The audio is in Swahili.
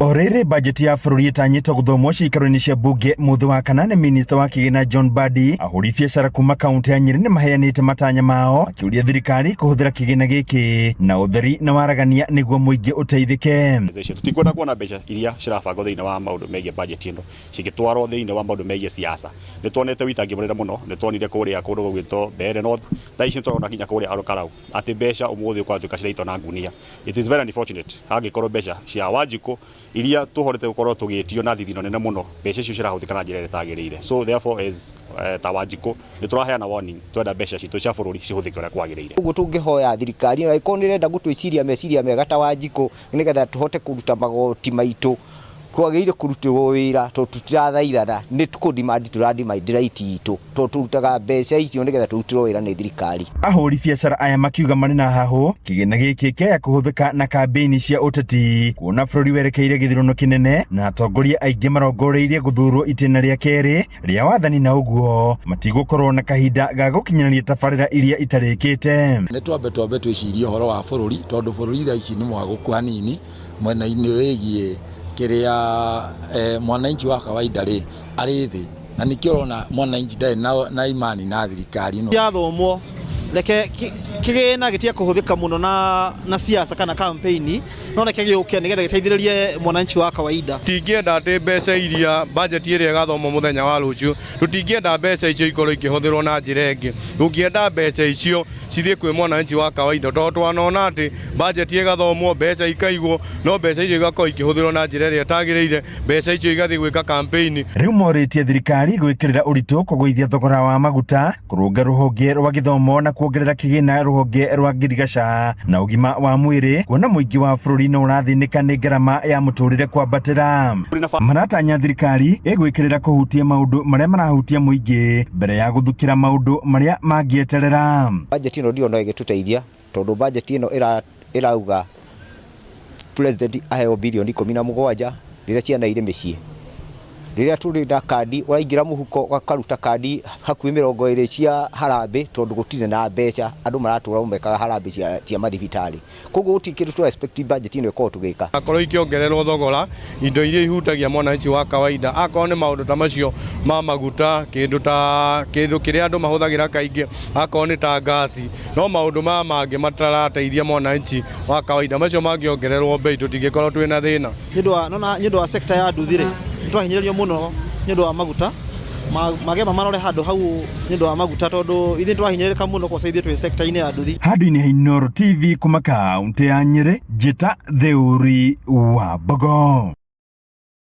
Orere bajeti ya bũrũri ĩtanyĩtwo gũthomwo ciikaro-inĩ cia mbunge mũthĩ wa kanana, minista wa kĩgĩna John Mbadi ahũri biacara kuma kaunti ya Nyeri nĩ maheanĩte matanya mao akĩũria thirikari kũhũthĩra kĩgĩna gĩkĩ na ũtheri na waragania nĩguo mũingĩ ũteithĩke. Tutikwenda kuona mbeca iria cirabangwo thĩinĩ wa maũndũ megiĩ bajeti ĩno cigĩtwarwo thĩinĩ wa maũndũ megiĩ siasa. Nĩ tuonete witangi mũnene mũno, nĩ tuonire kũrĩa kũndũ gwĩtwo Mbeere North, thaa ici tũrona nginya kũrĩa Arukarau atĩ mbeca ũmũthĩ ũkwatuĩka ciraitwo na ngunia. It is very unfortunate hangĩkorwo mbeca cia Wanjikũ iria tuhorete gukorwo tugĩtio na thithino nene muno mbeca icio cirahũthĩka na njĩra ĩtagĩrĩire. So therefore as ta Wanjikũ nĩ tũraheana warning twenda mbeca citũ cia bũrũri cihũthĩke ũrĩa kwagĩrĩire. Ũguo tũngĩhoya thirikari na ĩkorwo nĩrenda gũtwĩciria meciria mega ta Wanjikũ nĩgetha tũhote kũruta magoti maitũ twagĩrĩire kũrutĩrwo wĩra tondũ tũtirathaithana nĩ tũkũdimandi tũradimandi right itũ tondũ tũrutaga mbeca icio nĩgetha tũrutĩrwo wĩra nĩ thirikari. Ahũri biacara aya makiuga marĩ na hahũ kĩgĩna gĩkĩ kĩaya kũhũthĩka na kambĩini cia ũteti kuona bũrũri werekeire gĩthurano kĩnene na atongoria aingĩ marongoreirie gũthurwo itĩna rĩa kerĩ rĩa wathani, na ũguo matigũkorwo na kahinda ga gũkinyanĩria tabarĩra iria itarĩkĩte. Nĩ twambe twĩcirie ũhoro wa bũrũri tondũ bũrũri thaa ici nĩ mwagũku hanini mwena-inĩ wĩgiĩ kĩrĩa mwananchi wa kawaida arĩ thĩ, na nĩkĩo ũrona mwananchi ndarĩ na imani na thirikari ĩno. Yathomwo reke kĩgĩna gĩtiga kũhũthĩka mũno na siasa kana campaign, no reke gĩũke nĩgetha gĩteithĩrĩrie mwananchi wa kawaida. Tũtingĩenda atĩ mbeca iria bajeti ĩrĩa ĩgathomwo mũthenya wa rũciũ, tũtingĩenda mbeca icio ikorwo ikĩhũthĩrwo na njĩra ĩngĩ. Tũngĩenda mbeca icio cithiĩ kwĩ mwananchi wa kawaida tondũ twanona atĩ bajeti ĩgathomwo mbeca ikaigwo, no mbeca icio igakorwo ikĩhũthĩrwo na njĩra ĩrĩa ĩtagĩrĩire, mbeca icio igathiĩ gwĩka campaign. Rĩu morĩtie thirikari gwĩkĩrĩra ũritũ kũgũithia thogora wa maguta, kũrũnga rũhonge rwa gĩthomo na kuongerera kĩgĩna rũhonge rwa ngirigaca na ũgima wa mwĩrĩ, kuona mũingĩ wa bũrũri no ũrathĩnĩka nĩ ngarama ya mũtũrĩre kwambatĩra. Maratanya thirikari ĩgwĩkĩrĩra kũhutia maũndũ marĩa marahutia mũingĩ mbere ya gũthukĩra maũndũ marĩa mangĩeterera. Bajeti ĩno ndio no ĩgĩtũteithia tondũ bajeti ĩno ĩrauga president aheo bilioni 17 rĩrĩa ciana irĩ mĩciĩ. Rĩrĩa tũrĩ na kandi ũraingĩra mũhuko ũkaruta kandi hakuhĩ 20 cia harambĩ tondũ gũtirĩ na mbeca, andũ maratũra mekaga harambĩ cia mathibitarĩ. Koguo gũtikĩrĩ tũ expect budget ĩno ĩkorwo tũgĩka. Akorwo ikĩongererwo thogora indo iria ihutagia mwananchi wa kawaida, akorwo nĩ maũndũ ta macio ma maguta, kĩndũ kĩrĩa andũ mahũthagĩra kaingĩ, akorwo nĩ ta ngasi, no maũndũ mangĩ matarateithia mwananchi wa kawaida macio mangĩongererwo bei tũtingĩkorwo twĩna thĩna. Nĩ ũndũ wa sector ya nduthi-rĩ twahinyĩrĩrio mũno nĩ ũndũ wa maguta magema marore handũ hau nĩ ũndũ wa maguta tondũ ithuĩ twahinyĩrĩrĩka mũno kwa saithie twĩ sector-inĩ ya nduthi. Handũ-inĩ ha Inooro TV kuma kaunti ya Nyeri, njĩta Theuri wa Mbogo.